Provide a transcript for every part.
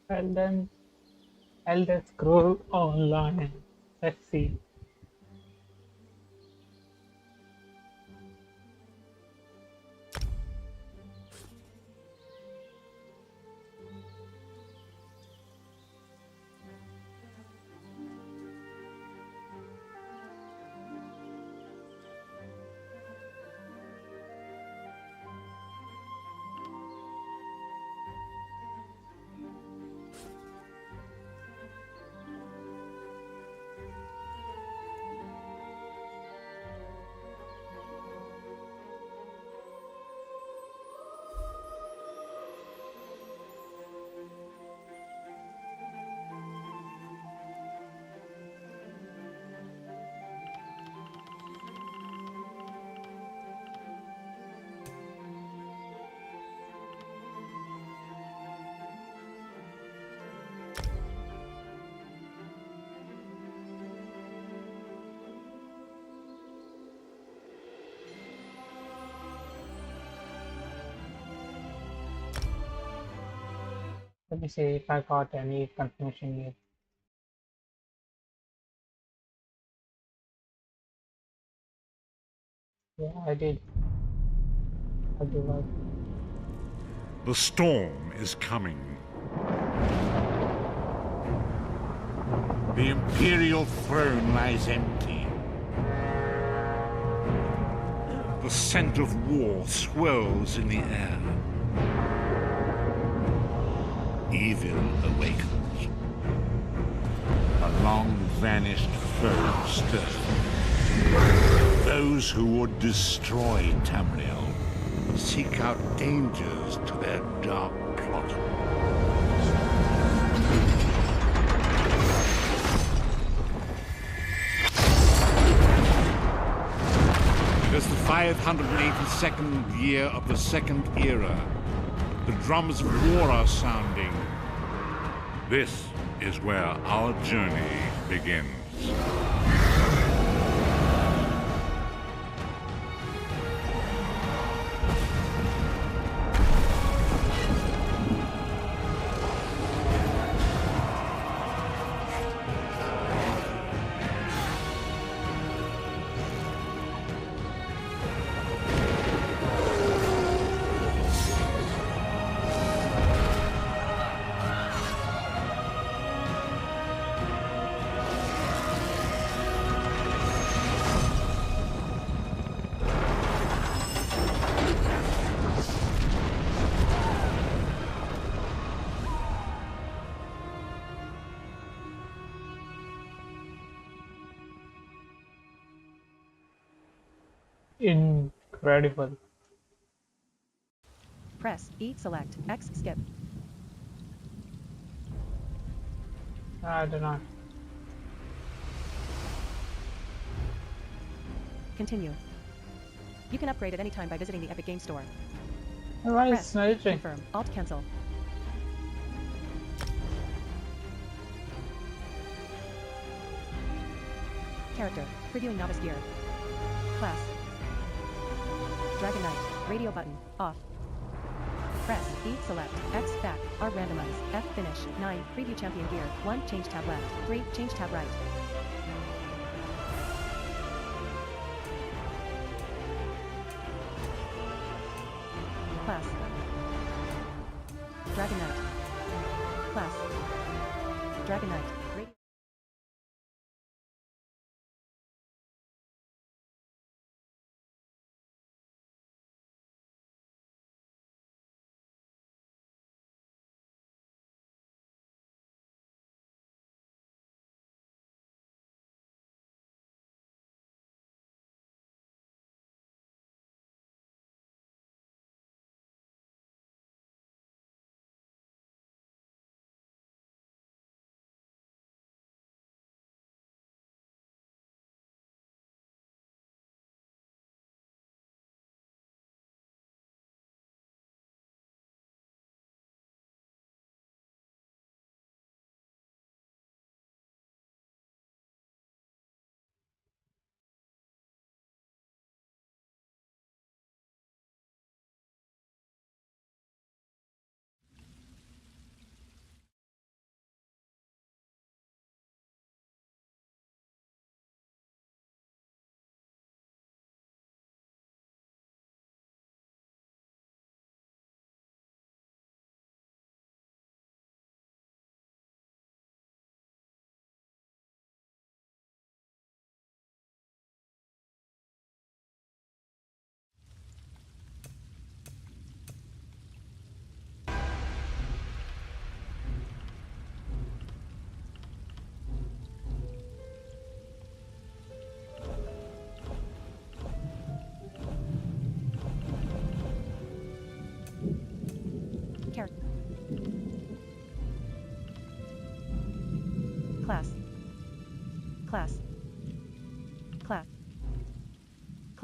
And then Elder Scroll Online. Let's see. Let me see if I got any confirmation yet. Yeah, I did. I do like. The storm is coming. The Imperial throne lies empty. The scent of war swirls in the air. Evil awakens. A long-vanished foe stirs. Those who would destroy Tamriel seek out dangers to their dark plot. It is the 582nd year of the Second Era. The drums of war are sounding. This is where our journey begins. Incredible. Press E, select X, skip. I don't know. Continue. You can upgrade at any time by visiting the Epic Game Store. Why is Press E, snitching? confirm, Alt, cancel. Character, previewing novice gear. Class. Dragon Knight, radio button, off. Press E, select X, back, R, randomize, F, finish, 9, preview champion gear, 1, change tab left, 3, change tab right. Class. Dragon Knight. Class. Dragon Knight. Radio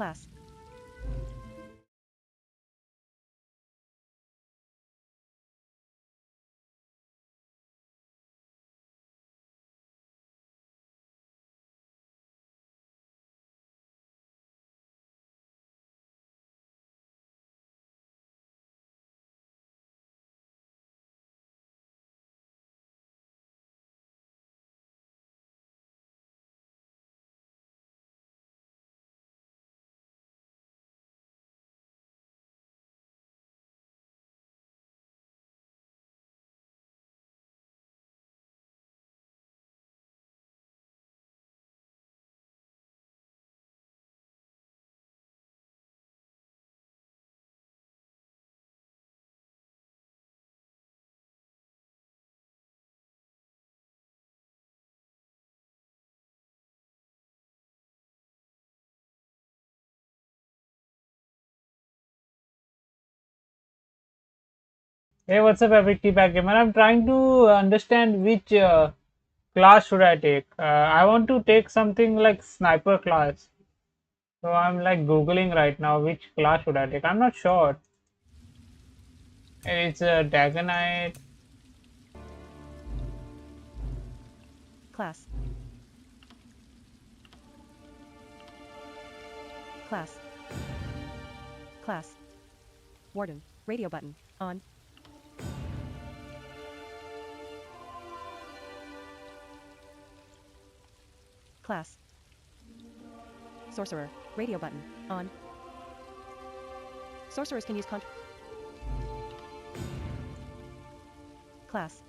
Class. Hey, what's up, epic T-Pack gamer? I'm trying to understand which class should I take. I want to take something like sniper class. So I'm like googling right now which class should I take. I'm not sure. It's a Dagger Knight. Class. Class. Class. Warden. Radio button. On. Class. Sorcerer. Radio button. On. Sorcerers can use Class.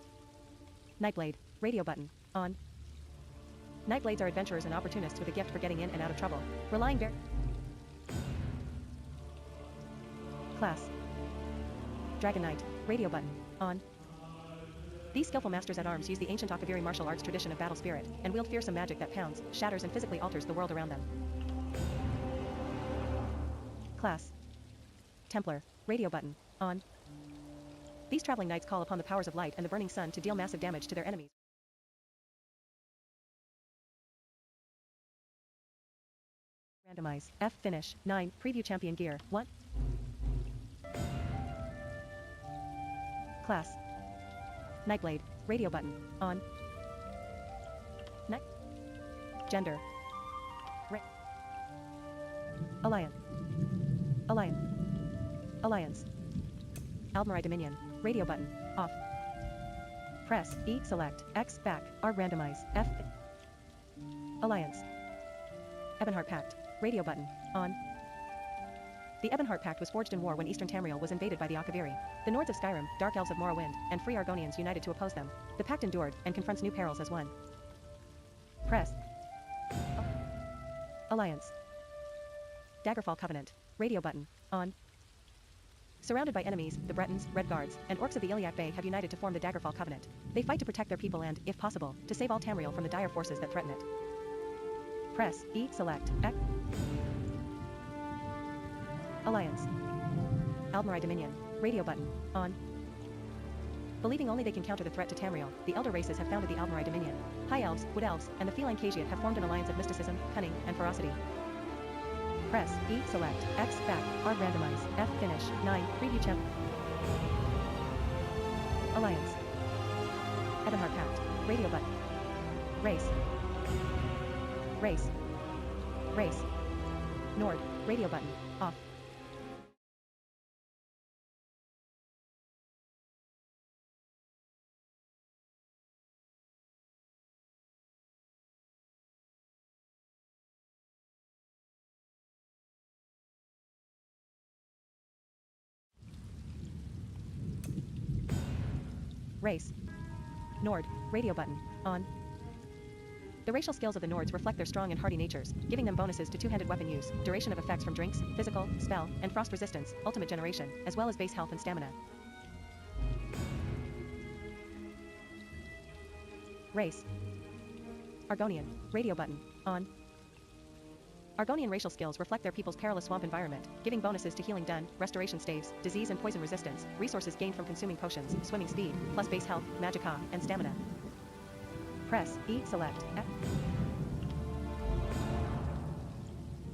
Nightblade. Radio button. On. Nightblades are adventurers and opportunists with a gift for getting in and out of trouble. Relying Class. Dragon Knight. Radio button. On. These skillful masters at arms use the ancient Akaviri martial arts tradition of battle spirit, and wield fearsome magic that pounds, shatters and physically alters the world around them. Class. Templar. Radio button. On. These traveling knights call upon the powers of light and the burning sun to deal massive damage to their enemies. Randomize. F finish. 9. Preview champion gear. 1. Class. Nightblade. Radio button. On. Night. Gender. Alliance. Alliance. Aldmeri Dominion. Radio button. Off. Press E. Select X. Back. R. Randomize. F. Alliance. Ebonheart Pact. Radio button. On. The Ebonheart Pact was forged in war when Eastern Tamriel was invaded by the Akaviri. The Nords of Skyrim, Dark Elves of Morrowind, and Free Argonians united to oppose them. The pact endured, and confronts new perils as one. Press. Alliance. Daggerfall Covenant. Radio button. On. Surrounded by enemies, the Bretons, Red Guards, and Orcs of the Iliac Bay have united to form the Daggerfall Covenant. They fight to protect their people and, if possible, to save all Tamriel from the dire forces that threaten it. Press E. Select X. Alliance. Aldmeri Dominion. Radio button. On. Believing only they can counter the threat to Tamriel, the Elder races have founded the Aldmeri Dominion. High Elves, Wood Elves, and the Feline Khajiit have formed an alliance of mysticism, cunning, and ferocity. Press E. Select X. Back. R. Randomize. F. Finish. 9. Preview champ. Alliance. Ebonheart Pact. Radio button. Race. Race. Race. Nord. Radio button. Off. Race. Nord. Radio button. On. The racial skills of the Nords reflect their strong and hardy natures, giving them bonuses to two-handed weapon use, duration of effects from drinks, physical, spell, and frost resistance, ultimate generation, as well as base health and stamina. Race. Argonian. Radio button. On. Argonian racial skills reflect their people's perilous swamp environment, giving bonuses to healing done, restoration staves, disease and poison resistance, resources gained from consuming potions, swimming speed, plus base health, magicka, and stamina. Press E. Select F.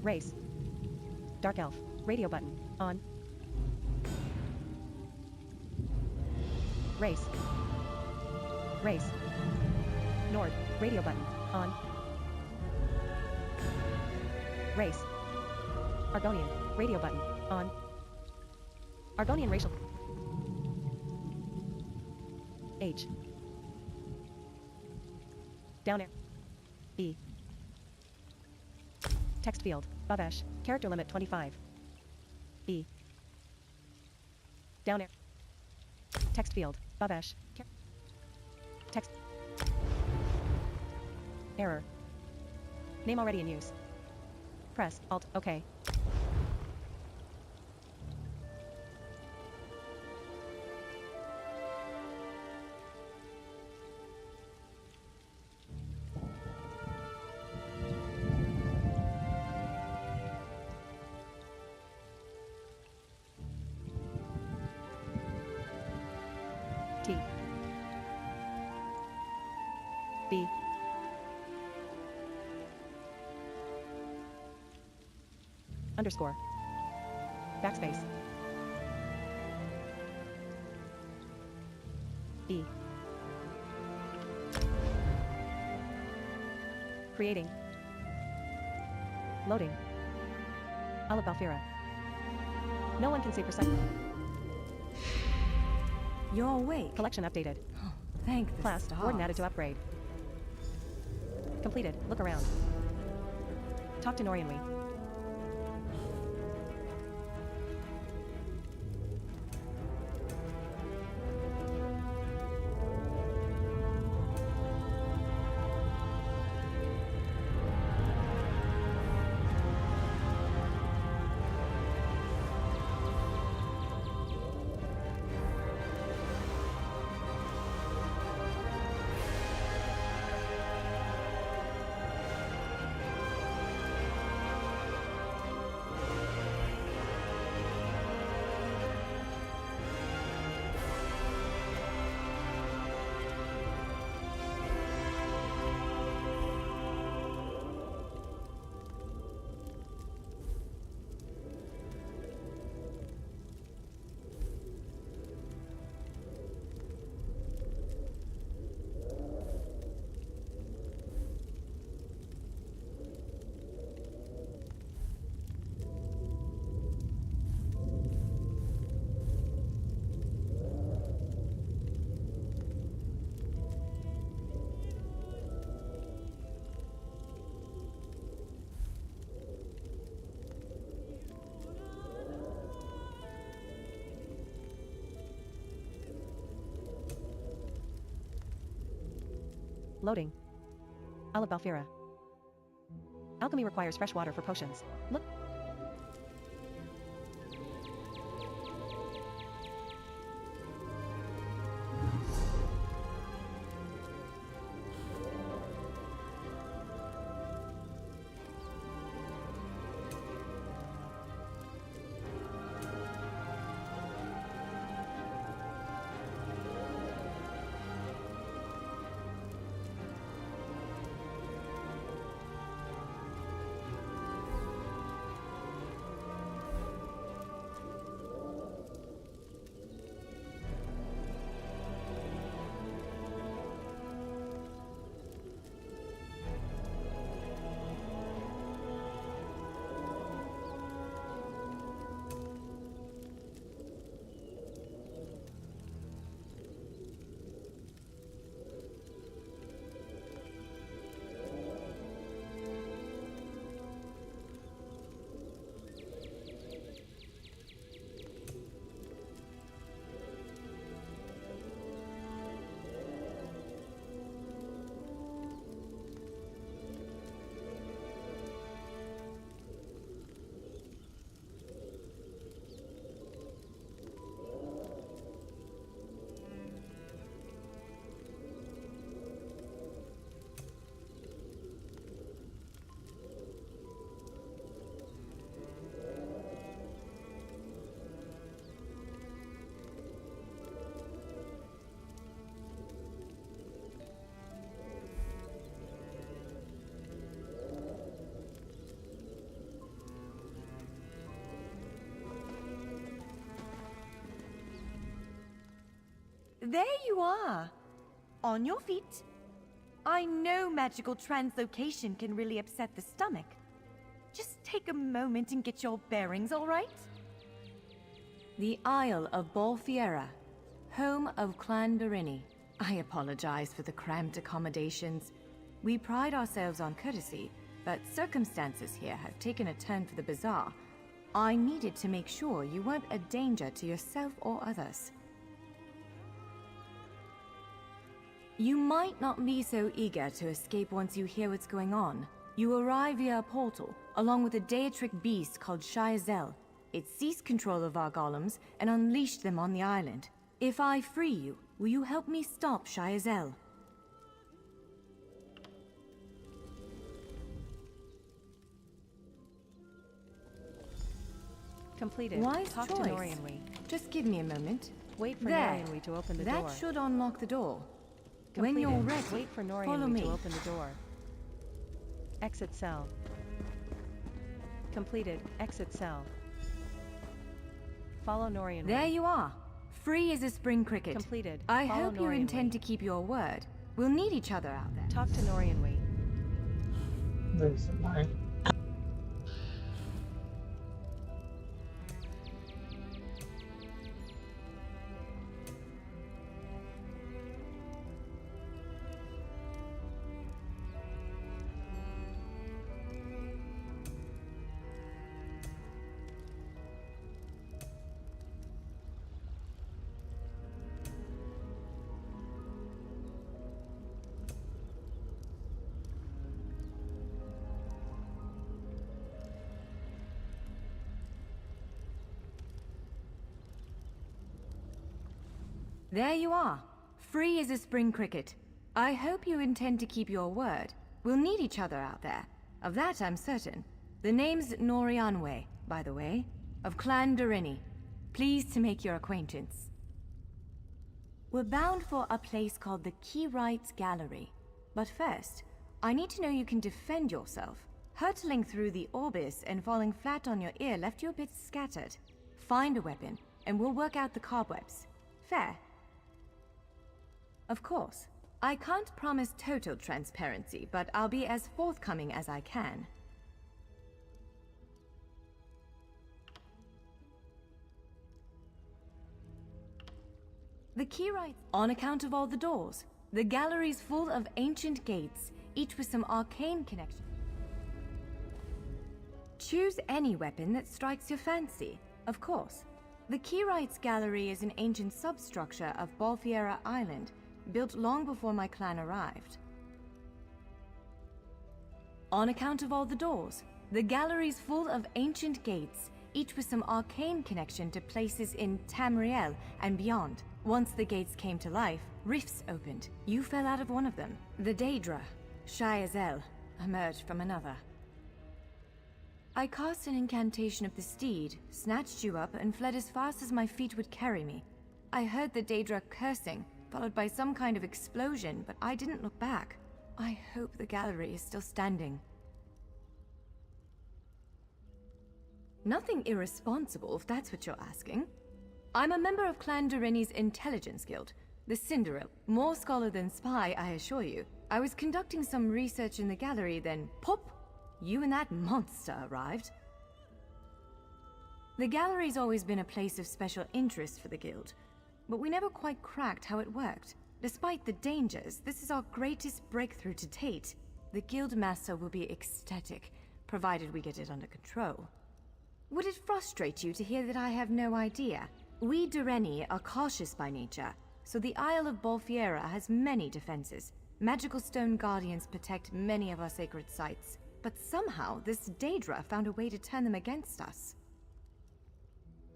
Race. Dark Elf. Radio button. On. Race. Race. Nord. Radio button. On. Race. Argonian. Radio button. On. Argonian racial. H. Down arrow. E. Text field. Bhavesh. Character limit 25. E. Down arrow. Text field. Bhavesh. Text. Error. Name already in use. Press Alt OK. T. B. Underscore. Backspace. E. Creating. Loading. Olive Balfira. No one can say precisely. You're awake. Collection updated. Oh, thank the Class. stars. Warden added to upgrade. Completed. Look around. Talk to Norianwi. Loading. Olive Balfira. Alchemy requires fresh water for potions. Look. There you are. On your feet. I know magical translocation can really upset the stomach. Just take a moment and get your bearings, all right? The Isle of Bolfiera, home of Clan Darini. I apologize for the cramped accommodations. We pride ourselves on courtesy, but circumstances here have taken a turn for the bizarre. I needed to make sure you weren't a danger to yourself or others. You might not be so eager to escape once you hear what's going on. You arrive via a portal, along with a Daetric beast called Shiazel. It seized control of our golems and unleashed them on the island. If I free you, will you help me stop Shiazel? Completed. Wise Talk choice. to Norianwi. Just give me a moment. Wait for There. Norianwi to open the That door. should unlock the door. When Completed. you're ready, Wait for follow Norianwi me. to open the door. Exit cell. Completed. Exit cell. Follow Norianwi. There you are. Free as a spring cricket. Completed. I Follow hope you Norianwi. intend to keep your word. We'll need each other out there. Talk to Norianwi. There's a line. There you are. Free as a spring cricket. I hope you intend to keep your word. We'll need each other out there. Of that I'm certain. The name's Norianwe, by the way, of Clan Darini. Pleased to make your acquaintance. We're bound for a place called the Keyrights Gallery. But first, I need to know you can defend yourself. Hurtling through the Orbis and falling flat on your ear left you a bit scattered. Find a weapon, and we'll work out the cobwebs. Fair? Of course. I can't promise total transparency, but I'll be as forthcoming as I can. The Keyrights, on account of all the doors. The gallery's full of ancient gates, each with some arcane connection. Choose any weapon that strikes your fancy, of course. The Keyrights Gallery is an ancient substructure of Bolfiera Island, built long before my clan arrived. On account of all the doors, the gallery's full of ancient gates, each with some arcane connection to places in Tamriel and beyond. Once the gates came to life, rifts opened. You fell out of one of them. The Daedra, Shiazel, emerged from another. I cast an incantation of the steed, snatched you up, and fled as fast as my feet would carry me. I heard the Daedra cursing, followed by some kind of explosion, but I didn't look back. I hope the gallery is still standing. Nothing irresponsible, if that's what you're asking. I'm a member of Clan Darini's Intelligence Guild, the Cinderella. More scholar than spy, I assure you. I was conducting some research in the gallery, then pop! You and that monster arrived. The gallery's always been a place of special interest for the guild, but we never quite cracked how it worked. Despite the dangers, this is our greatest breakthrough to date. The guild master will be ecstatic, provided we get it under control. Would it frustrate you to hear that I have no idea? We Dareni are cautious by nature, so the Isle of Bolfiera has many defenses. Magical stone guardians protect many of our sacred sites, but somehow this Daedra found a way to turn them against us.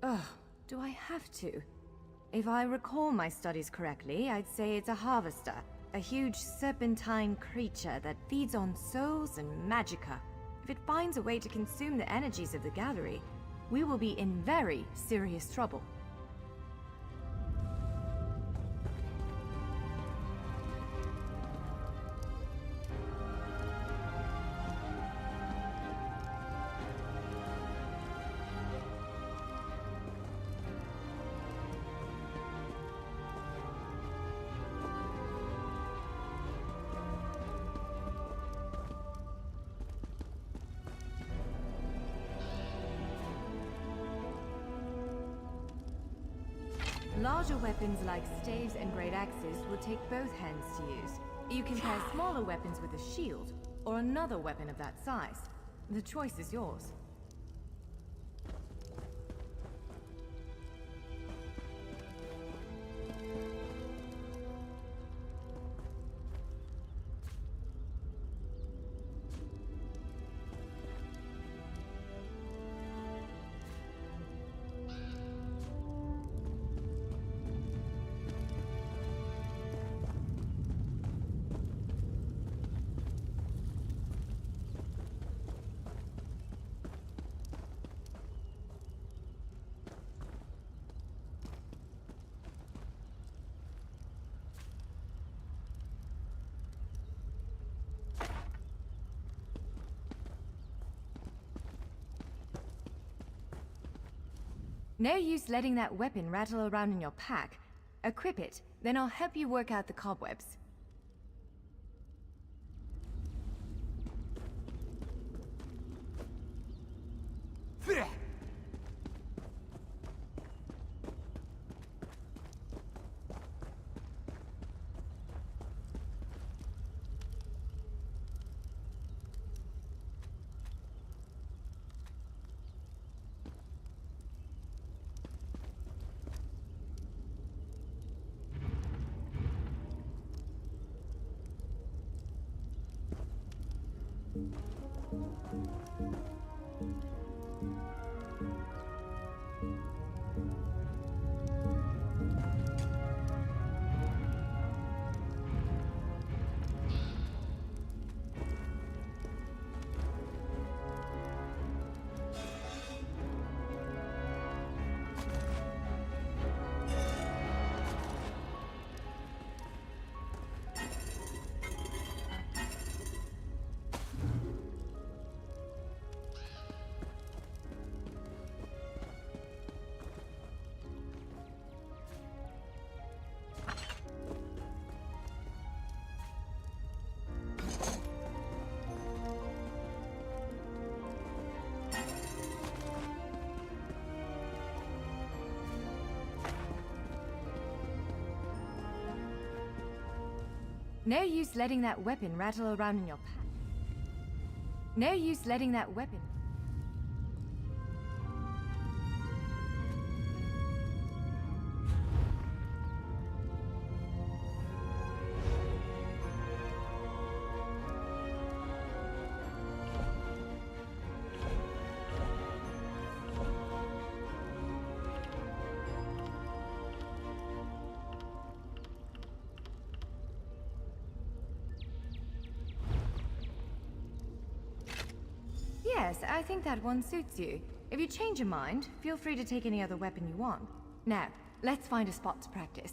Ugh, do I have to? If I recall my studies correctly, I'd say it's a harvester, a huge serpentine creature that feeds on souls and magicka. If it finds a way to consume the energies of the gallery, we will be in very serious trouble. Larger weapons like staves and great axes will take both hands to use. You can pair smaller weapons with a shield, or another weapon of that size. The choice is yours. No use letting that weapon rattle around in your pack. Equip it, then I'll help you work out the cobwebs. No use letting that weapon rattle around in your pack. No use letting that weapon... Yes, I think that one suits you. If you change your mind, feel free to take any other weapon you want. Now, let's find a spot to practice.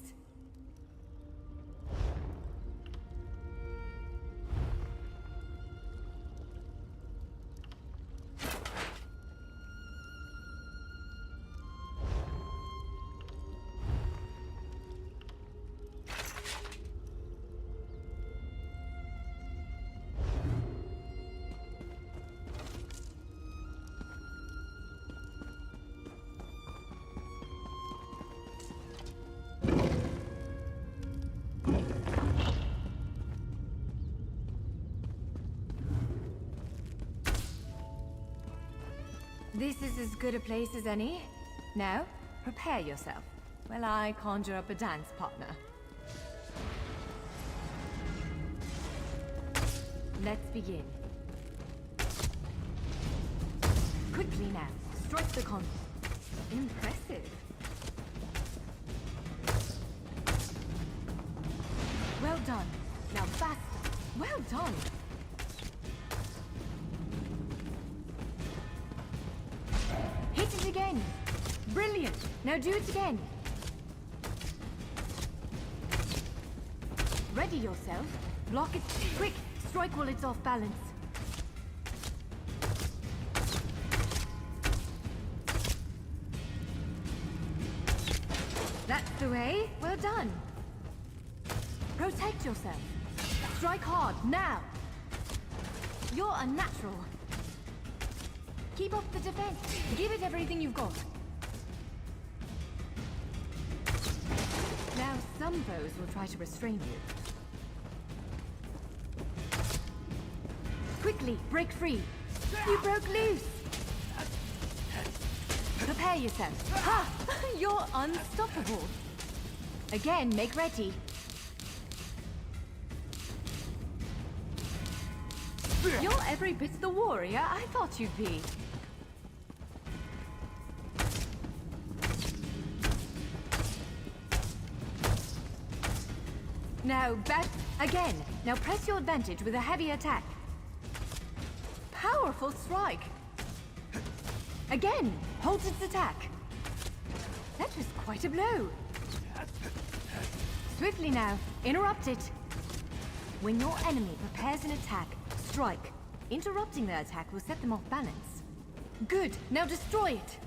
This is as good a place as any. Now, prepare yourself, while I conjure up a dance partner. Let's begin. Quickly now, strike the con... Impressive. Well done. Now faster. Well done. Hit it again. Brilliant. Now do it again. Ready yourself. Block it. Quick. Strike while it's off balance. That's the way. Well done. Protect yourself. Strike hard, now. You're a natural. Keep up the defense. Give it everything you've got. Some foes will try to restrain you. Quickly, break free! You broke loose! Prepare yourself. Ha! You're unstoppable! Again, make ready. You're every bit the warrior I thought you'd be. Now back again. Now press your advantage with a heavy attack. Powerful strike. Again, hold its attack. That was quite a blow. Swiftly now, interrupt it. When your enemy prepares an attack, strike. Interrupting their attack will set them off balance. Good, now destroy it.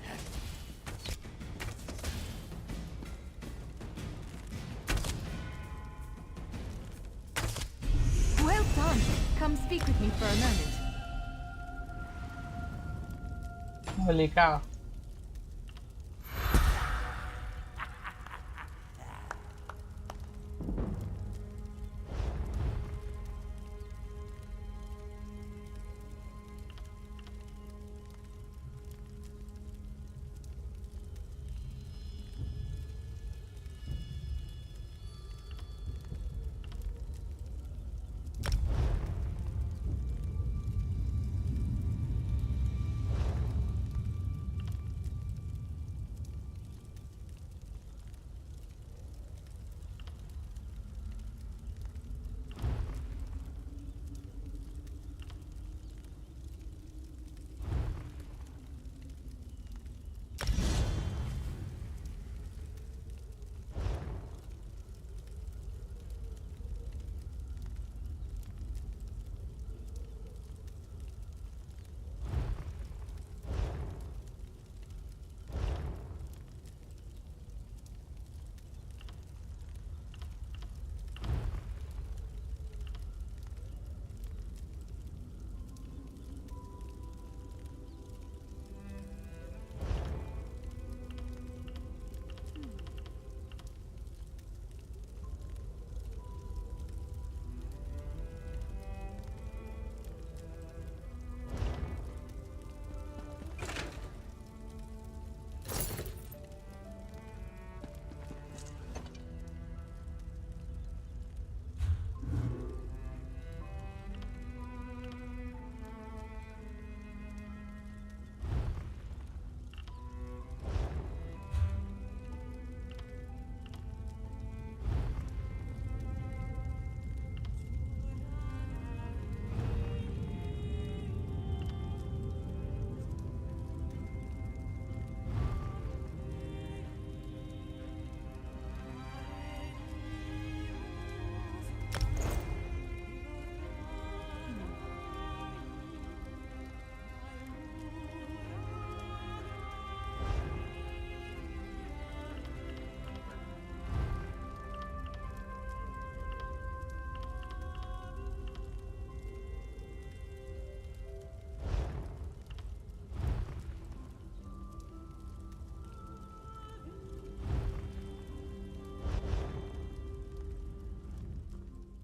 Well done. Come speak with me for a moment. Holy cow.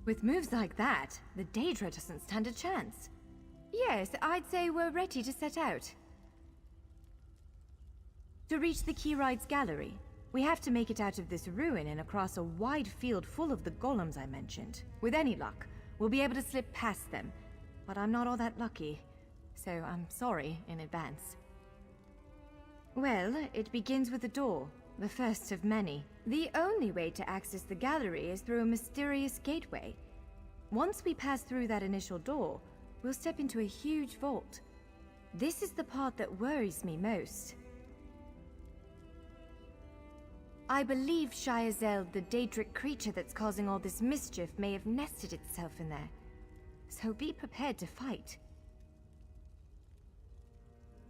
With moves like that, the Daedra doesn't stand a chance. Yes, I'd say we're ready to set out. To reach the Keyride's gallery, we have to make it out of this ruin and across a wide field full of the golems I mentioned. With any luck, we'll be able to slip past them, but I'm not all that lucky, so I'm sorry in advance. Well, it begins with a door, the first of many. The only way to access the gallery is through a mysterious gateway. Once we pass through that initial door, we'll step into a huge vault. This is the part that worries me most. I believe Shiazel, the Daedric creature that's causing all this mischief, may have nested itself in there. So be prepared to fight.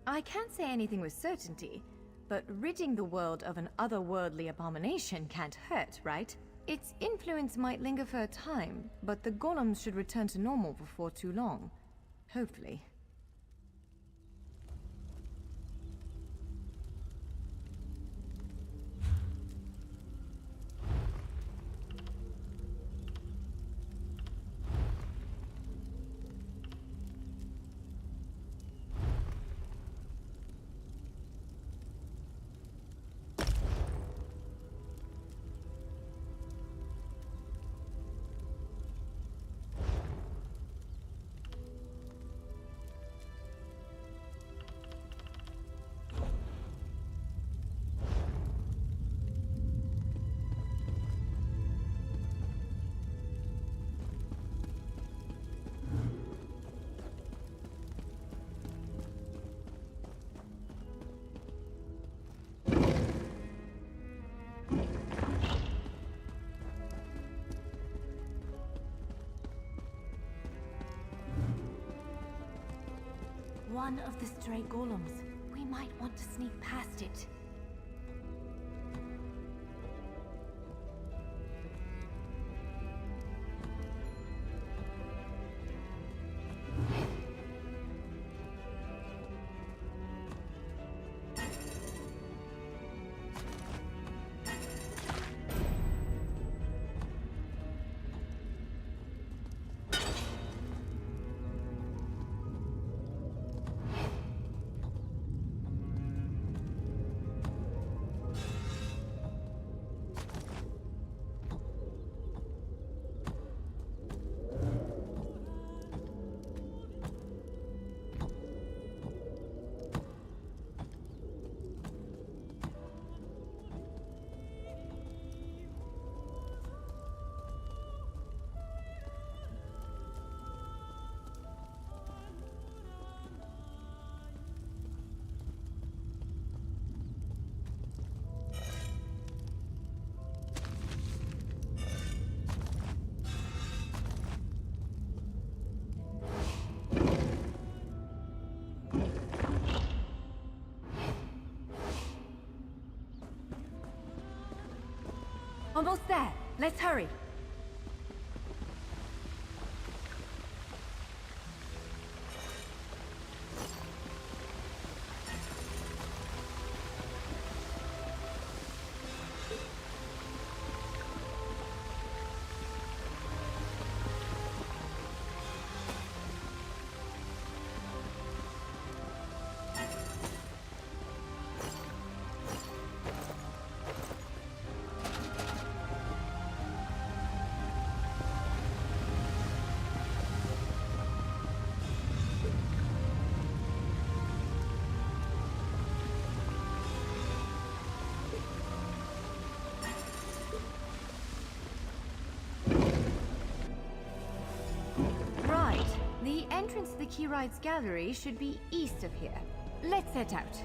I can't say anything with certainty, but ridding the world of an otherworldly abomination can't hurt, right? Its influence might linger for a time, but the golems should return to normal before too long. Hopefully. one of the stray golems. We might want to sneak past it. Almost there. Let's hurry. The entrance to the Key Rides Gallery should be east of here. Let's set out.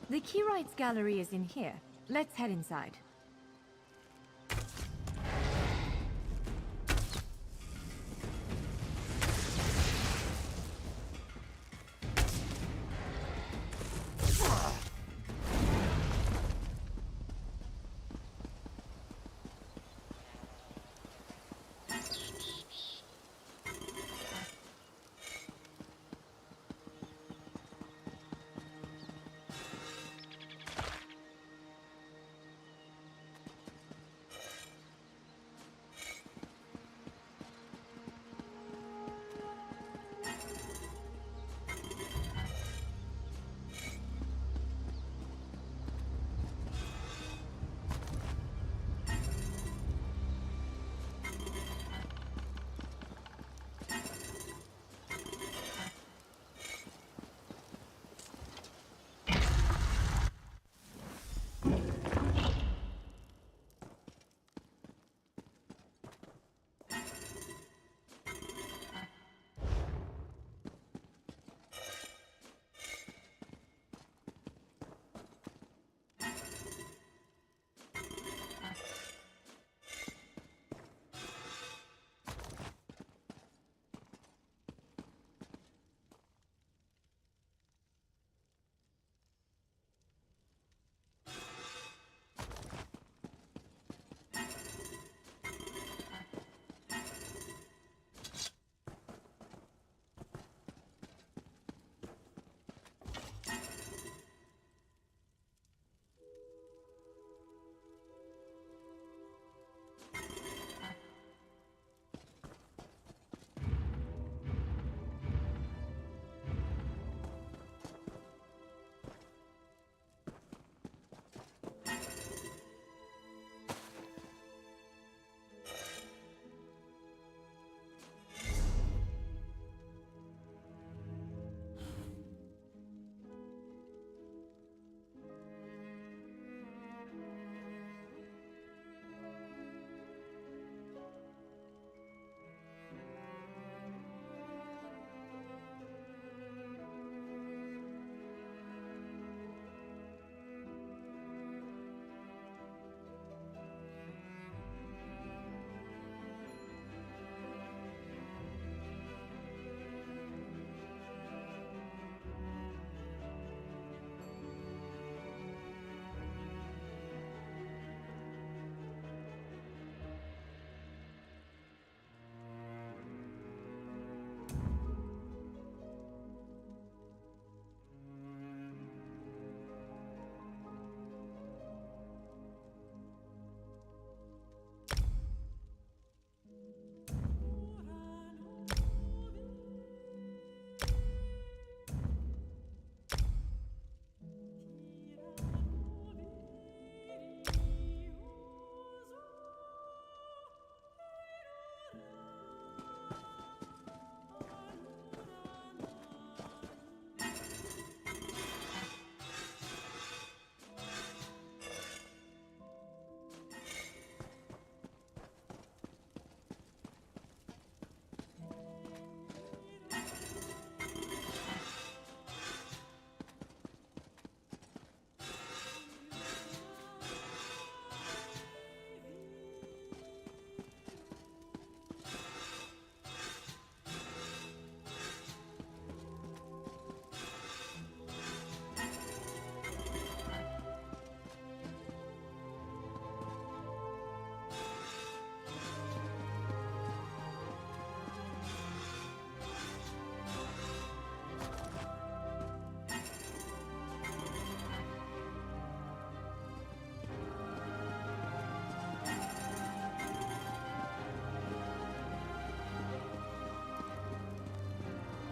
The Keyrights gallery is in here. Let's head inside.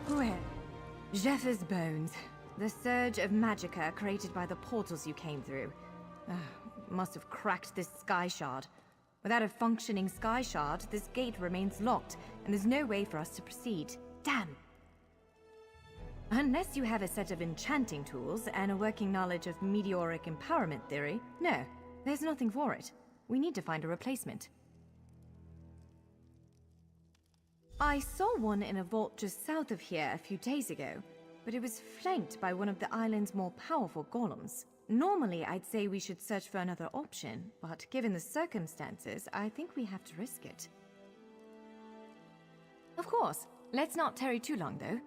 Where? Zephyrs' bones. The surge of magicka created by the portals you came through. Must have cracked this sky shard. Without a functioning sky shard, this gate remains locked, and there's no way for us to proceed. Damn! Unless you have a set of enchanting tools and a working knowledge of meteoric empowerment theory, no, there's nothing for it. We need to find a replacement. I saw one in a vault just south of here a few days ago. but it was flanked by one of the island's more powerful golems. Normally, I'd say we should search for another option, but given the circumstances, I think we have to risk it. Of course, let's not tarry too long, though.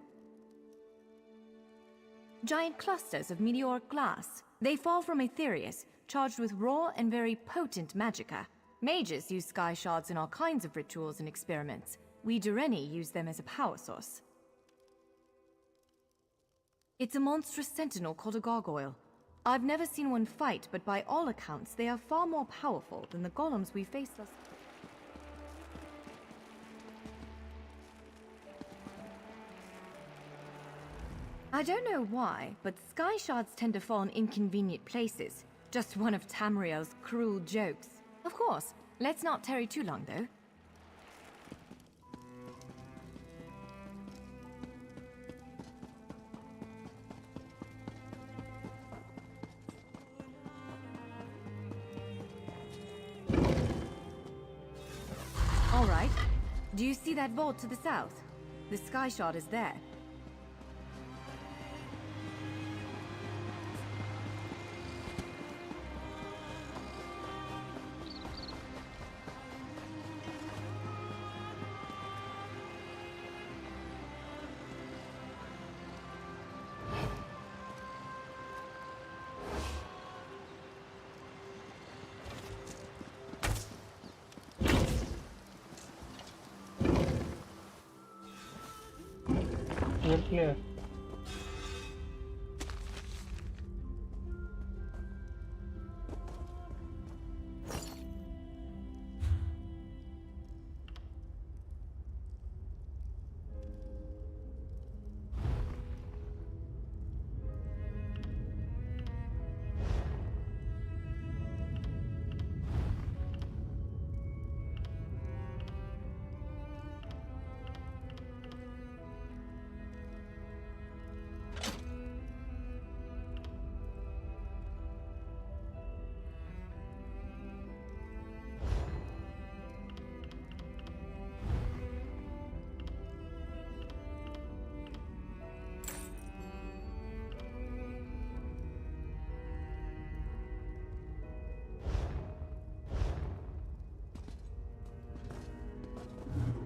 Giant clusters of meteoric glass. They fall from Aetherius, charged with raw and very potent magicka. Mages use sky shards in all kinds of rituals and experiments. We Dureni use them as a power source. It's a monstrous sentinel called a gargoyle. I've never seen one fight, but by all accounts, they are far more powerful than the golems we faced last. I don't know why, but sky shards tend to fall in inconvenient places. Just one of Tamriel's cruel jokes. Of course, let's not tarry too long, though. All right. Do you see that vault to the south? The sky shard is there. You're clear.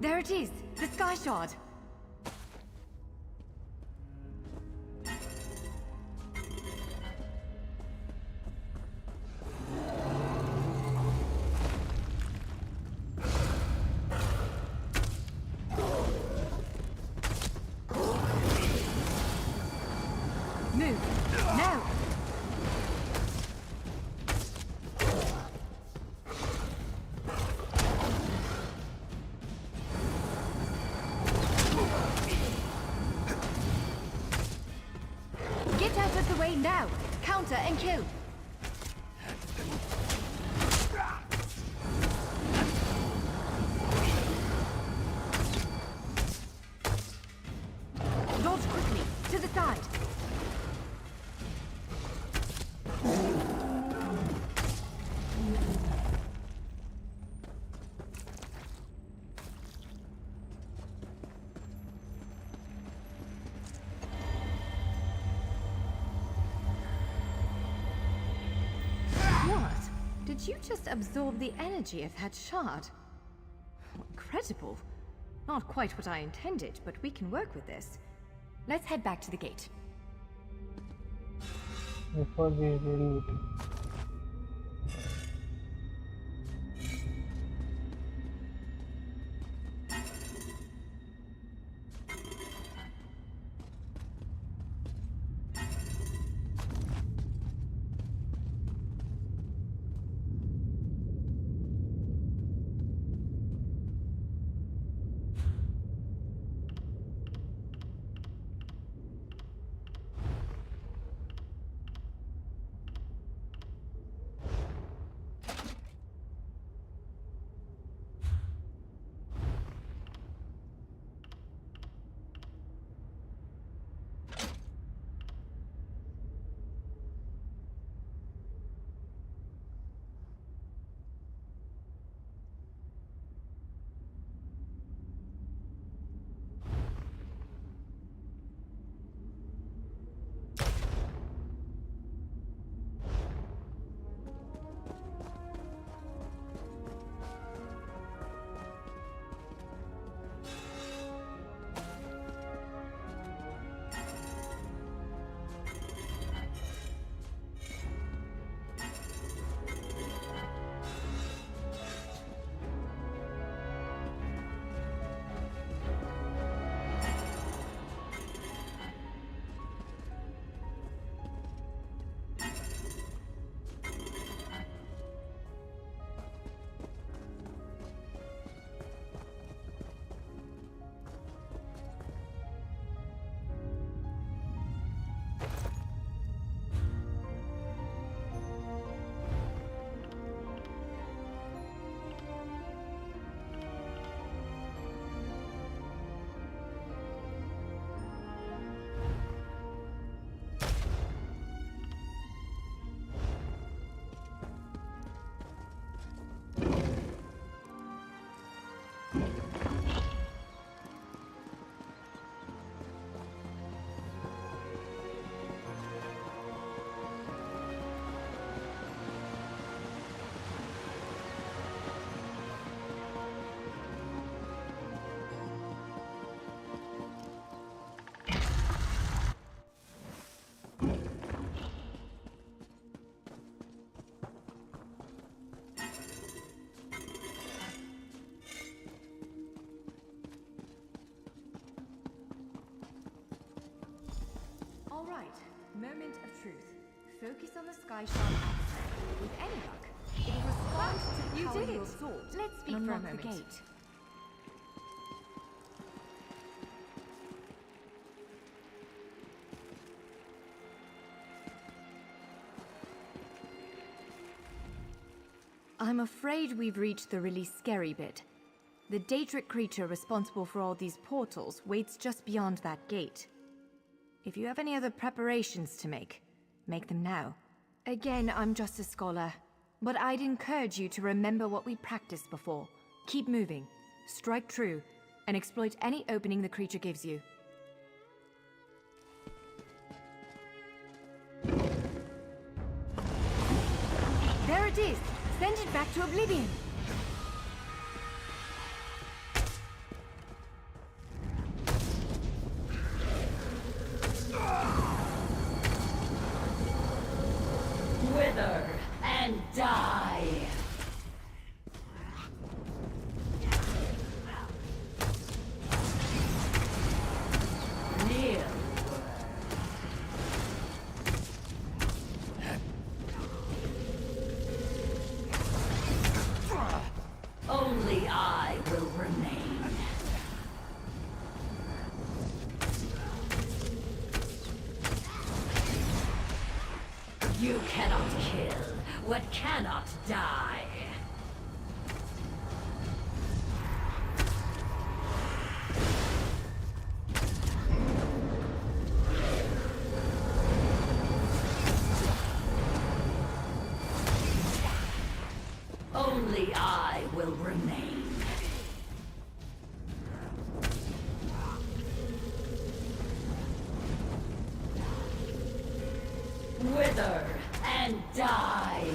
There it is! The sky shard! Move! Now! Get out of the way now! Counter and kill! Dodge quickly! To the side! What? Did you just absorb the energy of that shard? Incredible. Not quite what I intended, but we can work with this. Let's head back to the gate. Before we read. Moment of truth. Focus on the sky shark aspect. With any luck, it will respond to the power you absorbed. Let's speak for a moment. The gate. I'm afraid we've reached the really scary bit. The Daedric creature responsible for all these portals waits just beyond that gate. If you have any other preparations to make them now. Again, I'm just a scholar, but I'd encourage you to remember what we practiced before. Keep moving, strike true, and exploit any opening the creature gives you. There it is! Send it back to oblivion! Wither and die! Kneel. Only I will remain. You cannot kill what cannot die. Only I will remain. Wither and die!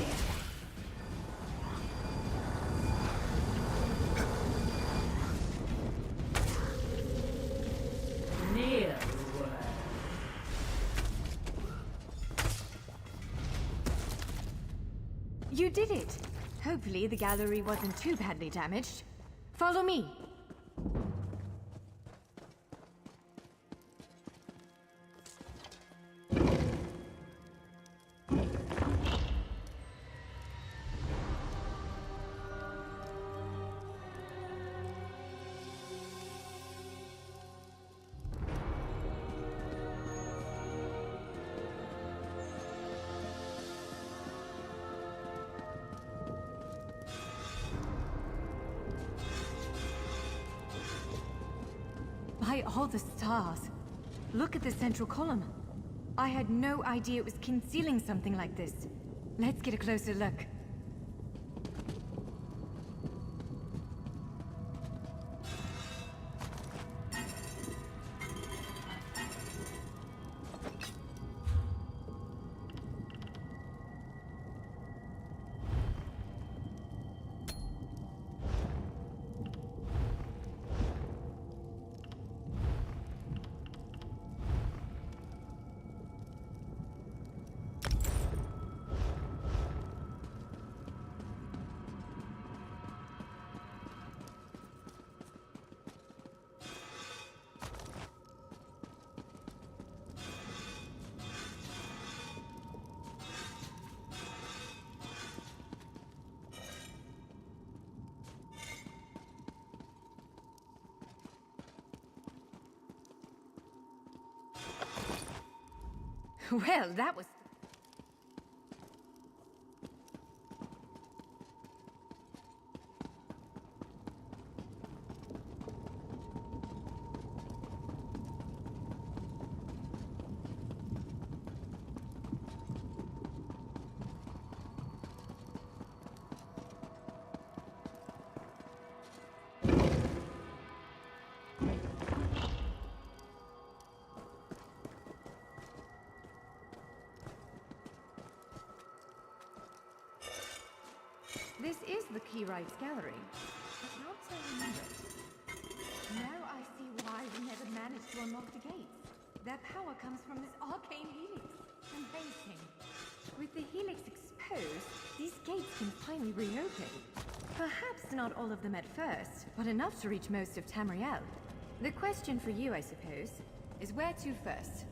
Kneel. You did it! Hopefully the gallery wasn't too badly damaged. Follow me! By all the stars! Look at the central column. I had no idea it was concealing something like this. Let's get a closer look. Well, that was... This is the Keyrights Gallery, but not so remembered. Now I see why we never managed to unlock the gates. Their power comes from this arcane helix. Amazing. With the helix exposed, these gates can finally reopen. Perhaps not all of them at first, but enough to reach most of Tamriel. The question for you, I suppose, is where to first?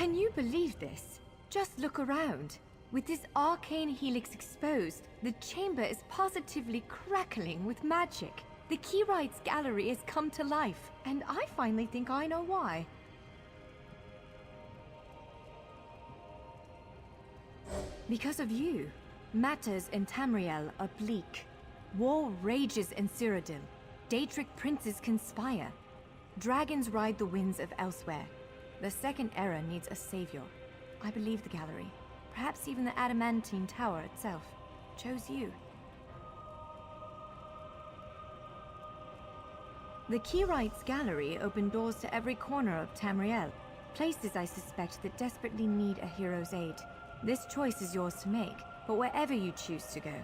Can you believe this? Just look around. With this arcane helix exposed, the chamber is positively crackling with magic. The Keyrights gallery has come to life, and I finally think I know why. Because of you. Matters in Tamriel are bleak. War rages in Cyrodiil. Daedric princes conspire. Dragons ride the winds of elsewhere. The Second Era needs a savior. I believe the gallery, perhaps even the Adamantine Tower itself, chose you. The Keyrights Gallery opened doors to every corner of Tamriel, places I suspect that desperately need a hero's aid. This choice is yours to make, but wherever you choose to go,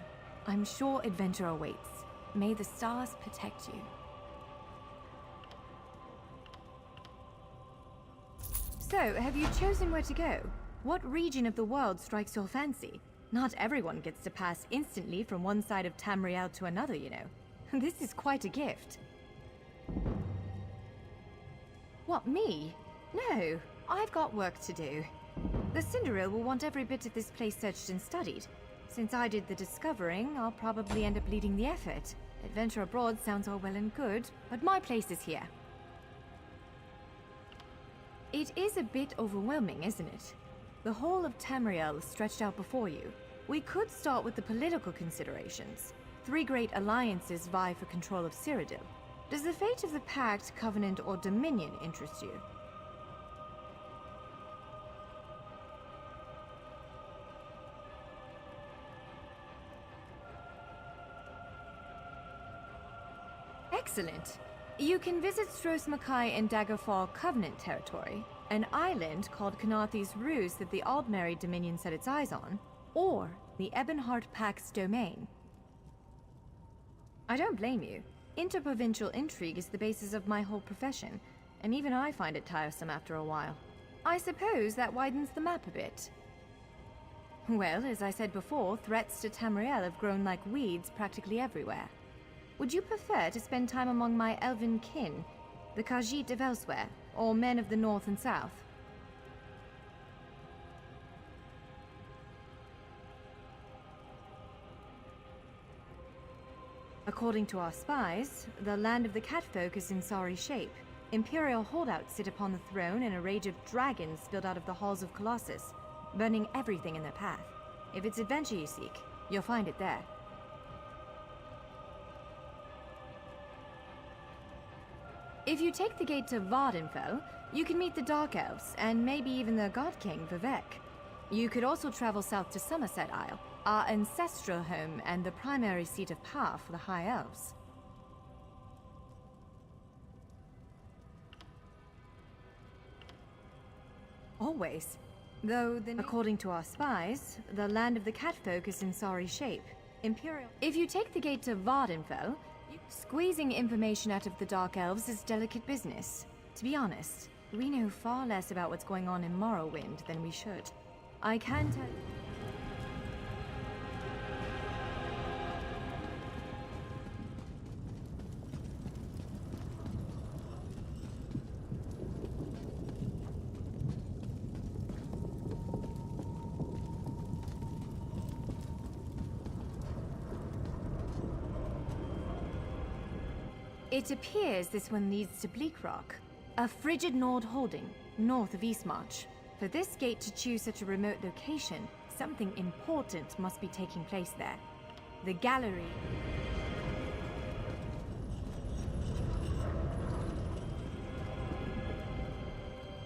I'm sure adventure awaits. May the stars protect you. So, have you chosen where to go? What region of the world strikes your fancy? Not everyone gets to pass instantly from one side of Tamriel to another, you know. This is quite a gift. What, me? No, I've got work to do. The Cinderil will want every bit of this place searched and studied. Since I did the discovering, I'll probably end up leading the effort. Adventure abroad sounds all well and good, but my place is here. It is a bit overwhelming, isn't it? The whole of Tamriel is stretched out before you. We could start with the political considerations. 3 great alliances vie for control of Cyrodiil. Does the fate of the Pact, Covenant, or Dominion interest you? Excellent. You can visit Stros Mackay in Daggerfall Covenant territory, an island called Canathi's Ruse that the Aldmeri Dominion set its eyes on, or the Ebonheart Pact's domain. I don't blame you. Interprovincial intrigue is the basis of my whole profession, and even I find it tiresome after a while. I suppose that widens the map a bit. Well, as I said before, threats to Tamriel have grown like weeds practically everywhere. Would you prefer to spend time among my elven kin, the Khajiit of elsewhere, or men of the north and south? According to our spies, the land of the catfolk is in sorry shape. Imperial holdouts sit upon the throne and a rage of dragons spilled out of the halls of Colossus, burning everything in their path. If it's adventure you seek, you'll find it there. If you take the gate to Vardenfell, you can meet the Dark Elves, and maybe even the God King, Vivek. You could also travel south to Somerset Isle, our ancestral home and the primary seat of power for the High Elves. Always. Though, according to our spies, the land of the catfolk is in sorry shape. If you take the gate to Vardenfell, squeezing information out of the Dark Elves is delicate business. To be honest, we know far less about what's going on in Morrowind than we should. I can tell you. It appears this one leads to Bleak Rock, a frigid Nord holding, north of Eastmarch. For this gate to choose such a remote location, something important must be taking place there. The gallery...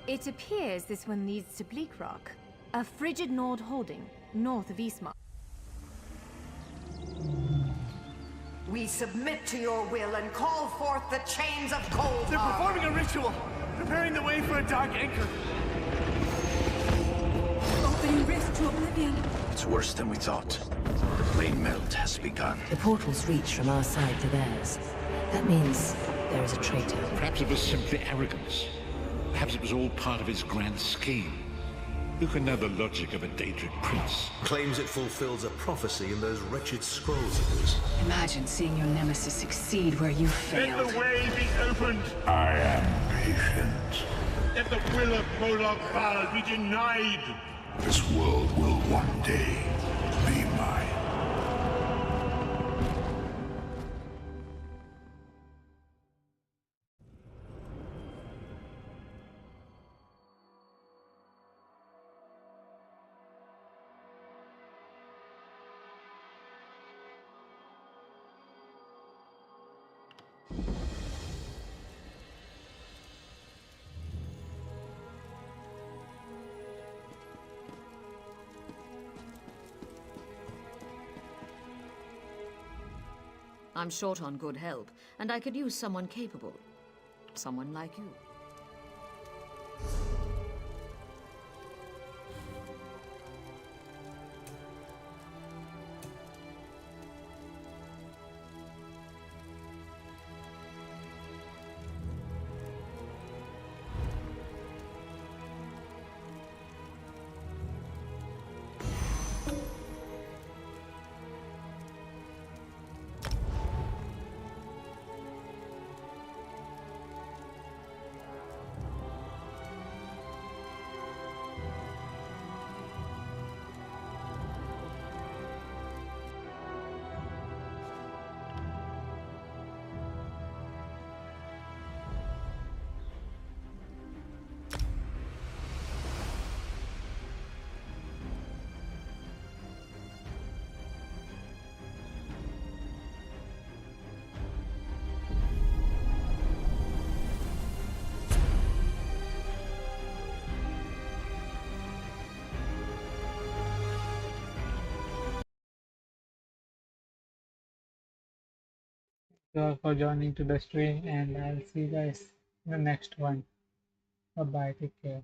It appears this one leads to Bleak Rock, a frigid Nord holding, north of Eastmarch. We submit to your will and call forth the chains of cold. They're performing a ritual, preparing the way for a dark anchor. Opening rift to oblivion. It's worse than we thought. The plane melt has begun. The portals reach from our side to theirs. That means there is a traitor. Perhaps it was simply arrogance. Perhaps it was all part of his grand scheme. Who can know the logic of a Daedric prince? Claims it fulfills a prophecy in those wretched scrolls of his. Imagine seeing your nemesis succeed where you failed. Let the way be opened! I am patient. let the will of Prologue Val be denied! This world will one day be mine. I'm short on good help, and I could use someone capable. Someone like you. You all for joining to the stream, and I'll see you guys in the next one. Bye bye. Take care.